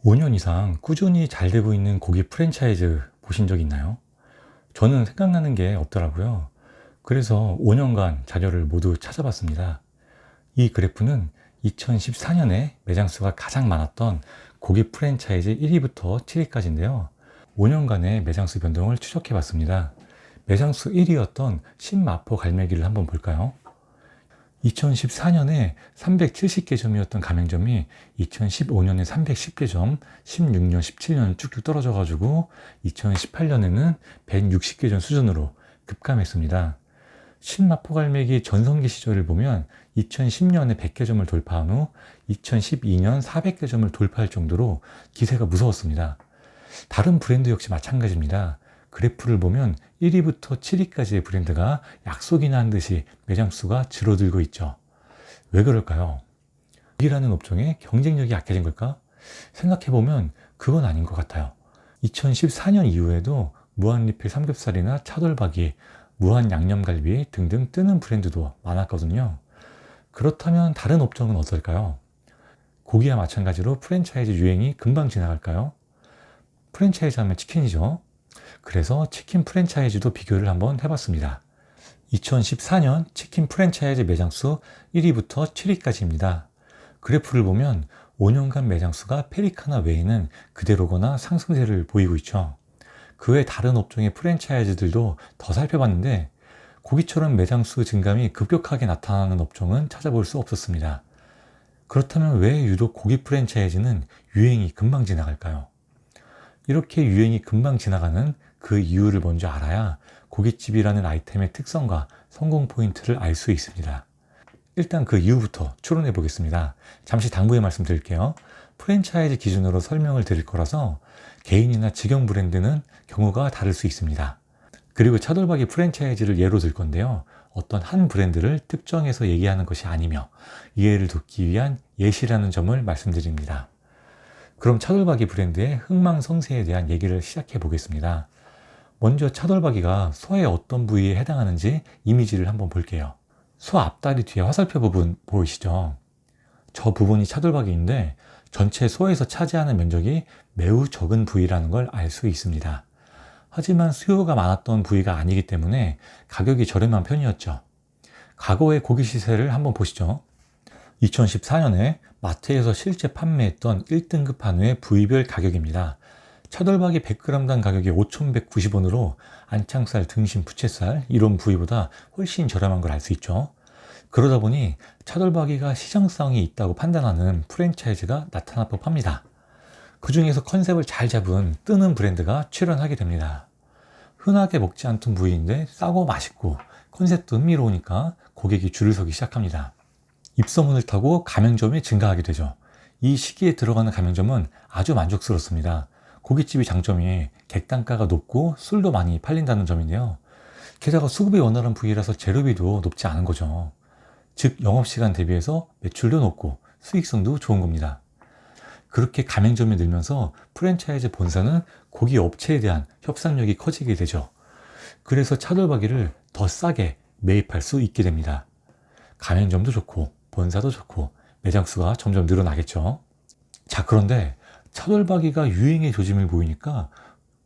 5년 이상 꾸준히 잘 되고 있는 고기 프랜차이즈 보신 적 있나요? 저는 생각나는 게 없더라고요. 그래서 5년간 자료를 모두 찾아봤습니다. 이 그래프는 2014년에 매장 수가 가장 많았던 고기 프랜차이즈 1위부터 7위까지인데요. 5년간의 매장 수 변동을 추적해 봤습니다. 매장 수 1위였던 신마포 갈매기를 한번 볼까요? 2014년에 370개점이었던 가맹점이 2015년에 310개점, 16년, 17년 쭉쭉 떨어져가지고 2018년에는 160개점 수준으로 급감했습니다. 신마포갈매기 전성기 시절을 보면 2010년에 100개점을 돌파한 후 2012년 400개점을 돌파할 정도로 기세가 무서웠습니다. 다른 브랜드 역시 마찬가지입니다. 그래프를 보면 1위부터 7위까지의 브랜드가 약속이나 한 듯이 매장 수가 줄어들고 있죠. 왜 그럴까요? 고기라는 업종의 경쟁력이 약해진 걸까? 생각해보면 그건 아닌 것 같아요. 2014년 이후에도 무한리필 삼겹살이나 차돌박이, 무한 양념갈비 등등 뜨는 브랜드도 많았거든요. 그렇다면 다른 업종은 어떨까요? 고기와 마찬가지로 프랜차이즈 유행이 금방 지나갈까요? 프랜차이즈 하면 치킨이죠. 그래서 치킨 프랜차이즈도 비교를 한번 해봤습니다. 2014년 치킨 프랜차이즈 매장수 1위부터 7위까지입니다. 그래프를 보면 5년간 매장수가 페리카나 외에는 그대로거나 상승세를 보이고 있죠. 그 외 다른 업종의 프랜차이즈들도 더 살펴봤는데 고기처럼 매장수 증감이 급격하게 나타나는 업종은 찾아볼 수 없었습니다. 그렇다면 왜 유독 고기 프랜차이즈는 유행이 금방 지나갈까요? 이렇게 유행이 금방 지나가는 그 이유를 먼저 알아야 고깃집이라는 아이템의 특성과 성공 포인트를 알 수 있습니다. 일단 그 이유부터 추론해 보겠습니다. 잠시 당부의 말씀 드릴게요. 프랜차이즈 기준으로 설명을 드릴 거라서 개인이나 직영 브랜드는 경우가 다를 수 있습니다. 그리고 차돌박이 프랜차이즈를 예로 들 건데요. 어떤 한 브랜드를 특정해서 얘기하는 것이 아니며 이해를 돕기 위한 예시라는 점을 말씀드립니다. 그럼 차돌박이 브랜드의 흥망성쇠에 대한 얘기를 시작해 보겠습니다. 먼저 차돌박이가 소의 어떤 부위에 해당하는지 이미지를 한번 볼게요. 소 앞다리 뒤에 화살표 부분 보이시죠? 저 부분이 차돌박이인데 전체 소에서 차지하는 면적이 매우 적은 부위라는 걸 알 수 있습니다. 하지만 수요가 많았던 부위가 아니기 때문에 가격이 저렴한 편이었죠. 과거의 고기 시세를 한번 보시죠. 2014년에 마트에서 실제 판매했던 1등급 한우의 부위별 가격입니다. 차돌박이 100g당 가격이 5,190원으로 안창살, 등심, 부채살 이런 부위보다 훨씬 저렴한 걸 알 수 있죠. 그러다 보니 차돌박이가 시장성이 있다고 판단하는 프랜차이즈가 나타날 법합니다. 그 중에서 컨셉을 잘 잡은 뜨는 브랜드가 출연하게 됩니다. 흔하게 먹지 않던 부위인데 싸고 맛있고 컨셉도 흥미로우니까 고객이 줄을 서기 시작합니다. 입소문을 타고 가맹점이 증가하게 되죠. 이 시기에 들어가는 가맹점은 아주 만족스럽습니다. 고깃집이 장점이 객단가가 높고 술도 많이 팔린다는 점인데요. 게다가 수급이 원활한 부위라서 재료비도 높지 않은 거죠. 즉 영업시간 대비해서 매출도 높고 수익성도 좋은 겁니다. 그렇게 가맹점이 늘면서 프랜차이즈 본사는 고기 업체에 대한 협상력이 커지게 되죠. 그래서 차돌박이를 더 싸게 매입할 수 있게 됩니다. 가맹점도 좋고 본사도 좋고 매장 수가 점점 늘어나겠죠. 자, 그런데 차돌박이가 유행의 조짐을 보이니까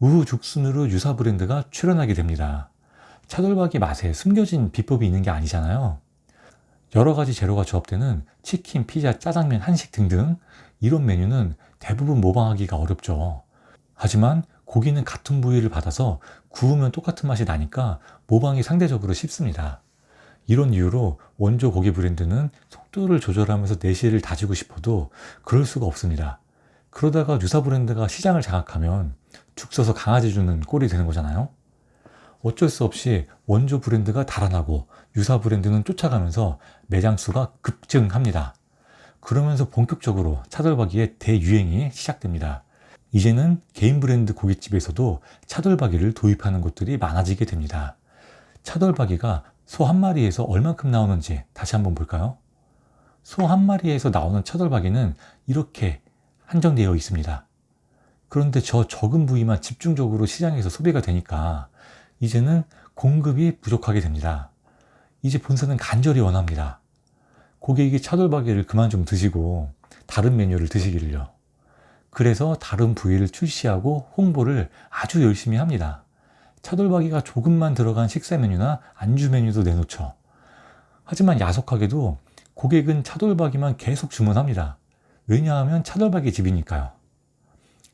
우후죽순으로 유사 브랜드가 출연하게 됩니다. 차돌박이 맛에 숨겨진 비법이 있는 게 아니잖아요. 여러 가지 재료가 조합되는 치킨, 피자, 짜장면, 한식 등등 이런 메뉴는 대부분 모방하기가 어렵죠. 하지만 고기는 같은 부위를 받아서 구우면 똑같은 맛이 나니까 모방이 상대적으로 쉽습니다. 이런 이유로 원조 고기 브랜드는 속도를 조절하면서 내실을 다지고 싶어도 그럴 수가 없습니다. 그러다가 유사 브랜드가 시장을 장악하면 죽 서서 강아지 주는 꼴이 되는 거잖아요. 어쩔 수 없이 원조 브랜드가 달아나고 유사 브랜드는 쫓아가면서 매장 수가 급증합니다. 그러면서 본격적으로 차돌박이의 대유행이 시작됩니다. 이제는 개인 브랜드 고깃집에서도 차돌박이를 도입하는 곳들이 많아지게 됩니다. 차돌박이가 소 한 마리에서 얼만큼 나오는지 다시 한번 볼까요? 소 한 마리에서 나오는 차돌박이는 이렇게 한정되어 있습니다. 그런데 저 적은 부위만 집중적으로 시장에서 소비가 되니까 이제는 공급이 부족하게 됩니다. 이제 본사는 간절히 원합니다. 고객이 차돌박이를 그만 좀 드시고 다른 메뉴를 드시기를요. 그래서 다른 부위를 출시하고 홍보를 아주 열심히 합니다. 차돌박이가 조금만 들어간 식사 메뉴나 안주 메뉴도 내놓죠. 하지만 야속하게도 고객은 차돌박이만 계속 주문합니다. 왜냐하면 차돌박이 집이니까요.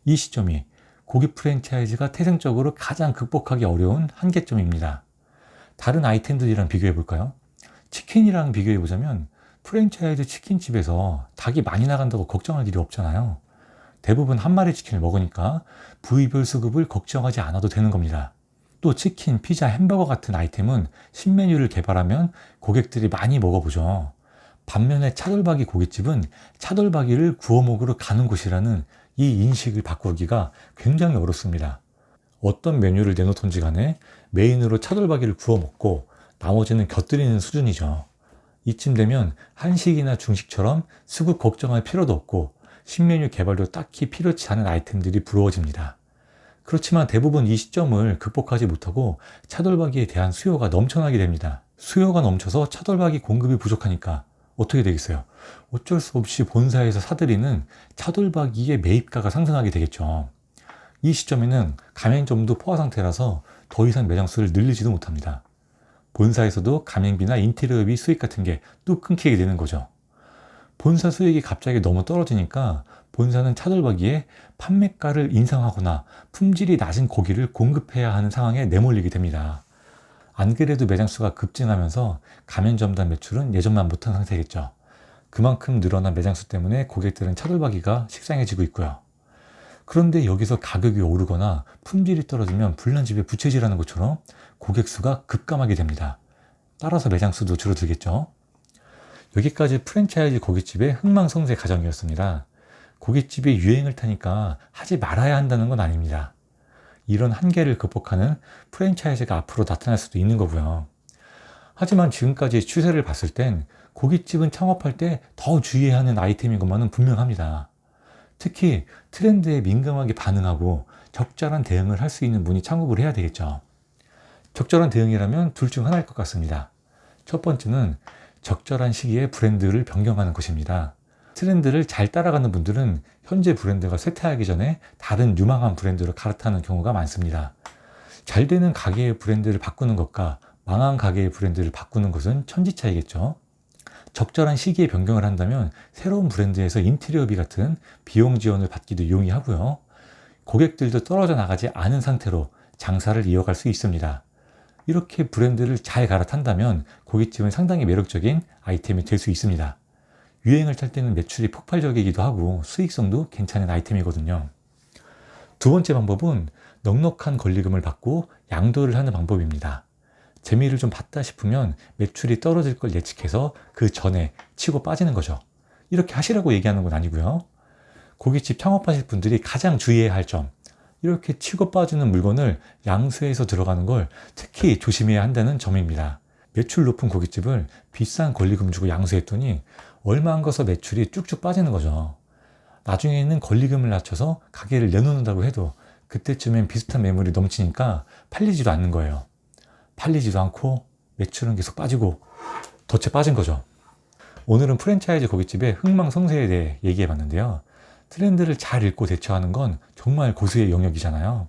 이 시점이 고기 프랜차이즈가 태생적으로 가장 극복하기 어려운 한계점입니다. 다른 아이템들이랑 비교해 볼까요? 치킨이랑 비교해 보자면 프랜차이즈 치킨집에서 닭이 많이 나간다고 걱정할 일이 없잖아요. 대부분 한 마리 치킨을 먹으니까 부위별 수급을 걱정하지 않아도 되는 겁니다. 또 치킨, 피자, 햄버거 같은 아이템은 신메뉴를 개발하면 고객들이 많이 먹어보죠. 반면에 차돌박이 고깃집은 차돌박이를 구워 먹으러 가는 곳이라는 이 인식을 바꾸기가 굉장히 어렵습니다. 어떤 메뉴를 내놓던지 간에 메인으로 차돌박이를 구워 먹고 나머지는 곁들이는 수준이죠. 이쯤 되면 한식이나 중식처럼 수급 걱정할 필요도 없고 신메뉴 개발도 딱히 필요치 않은 아이템들이 부러워집니다. 그렇지만 대부분 이 시점을 극복하지 못하고 차돌박이에 대한 수요가 넘쳐나게 됩니다. 수요가 넘쳐서 차돌박이 공급이 부족하니까 어떻게 되겠어요? 어쩔 수 없이 본사에서 사들이는 차돌박이의 매입가가 상승하게 되겠죠. 이 시점에는 가맹점도 포화 상태라서 더 이상 매장 수를 늘리지도 못합니다. 본사에서도 가맹비나 인테리어비 수익 같은 게 또 끊기게 되는 거죠. 본사 수익이 갑자기 너무 떨어지니까 본사는 차돌박이에 판매가를 인상하거나 품질이 낮은 고기를 공급해야 하는 상황에 내몰리게 됩니다. 안 그래도 매장 수가 급증하면서 가맹점단 매출은 예전만 못한 상태겠죠. 그만큼 늘어난 매장 수 때문에 고객들은 차돌박이가 식상해지고 있고요. 그런데 여기서 가격이 오르거나 품질이 떨어지면 불난집에 부채질하는 것처럼 고객 수가 급감하게 됩니다. 따라서 매장 수도 줄어들겠죠. 여기까지 프랜차이즈 고깃집의 흥망성쇠 과정이었습니다. 고깃집이 유행을 타니까 하지 말아야 한다는 건 아닙니다. 이런 한계를 극복하는 프랜차이즈가 앞으로 나타날 수도 있는 거고요. 하지만 지금까지 추세를 봤을 땐 고깃집은 창업할 때 더 주의해야 하는 아이템인 것만은 분명합니다. 특히 트렌드에 민감하게 반응하고 적절한 대응을 할 수 있는 분이 창업을 해야 되겠죠. 적절한 대응이라면 둘 중 하나일 것 같습니다. 첫 번째는 적절한 시기에 브랜드를 변경하는 것입니다. 트렌드를 잘 따라가는 분들은 현재 브랜드가 쇠퇴하기 전에 다른 유망한 브랜드로 갈아타는 경우가 많습니다. 잘 되는 가게의 브랜드를 바꾸는 것과 망한 가게의 브랜드를 바꾸는 것은 천지차이겠죠. 적절한 시기에 변경을 한다면 새로운 브랜드에서 인테리어비 같은 비용 지원을 받기도 용이하고요. 고객들도 떨어져 나가지 않은 상태로 장사를 이어갈 수 있습니다. 이렇게 브랜드를 잘 갈아탄다면 고깃집은 상당히 매력적인 아이템이 될 수 있습니다. 유행을 탈 때는 매출이 폭발적이기도 하고 수익성도 괜찮은 아이템이거든요. 두 번째 방법은 넉넉한 권리금을 받고 양도를 하는 방법입니다. 재미를 좀 봤다 싶으면 매출이 떨어질 걸 예측해서 그 전에 치고 빠지는 거죠. 이렇게 하시라고 얘기하는 건 아니고요. 고깃집 창업하실 분들이 가장 주의해야 할 점, 이렇게 치고 빠지는 물건을 양수해서 들어가는 걸 특히 조심해야 한다는 점입니다. 매출 높은 고깃집을 비싼 권리금 주고 양수했더니 얼마 안 가서 매출이 쭉쭉 빠지는 거죠. 나중에는 권리금을 낮춰서 가게를 내놓는다고 해도 그때쯤엔 비슷한 매물이 넘치니까 팔리지도 않는 거예요. 팔리지도 않고 매출은 계속 빠지고 덫에 빠진 거죠. 오늘은 프랜차이즈 고깃집의 흥망성쇠에 대해 얘기해 봤는데요. 트렌드를 잘 읽고 대처하는 건 정말 고수의 영역이잖아요.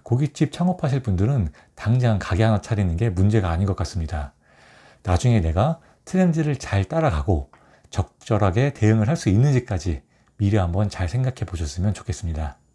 고깃집 창업하실 분들은 당장 가게 하나 차리는 게 문제가 아닌 것 같습니다. 나중에 내가 트렌드를 잘 따라가고 적절하게 대응을 할 수 있는지까지 미리 한번 잘 생각해 보셨으면 좋겠습니다.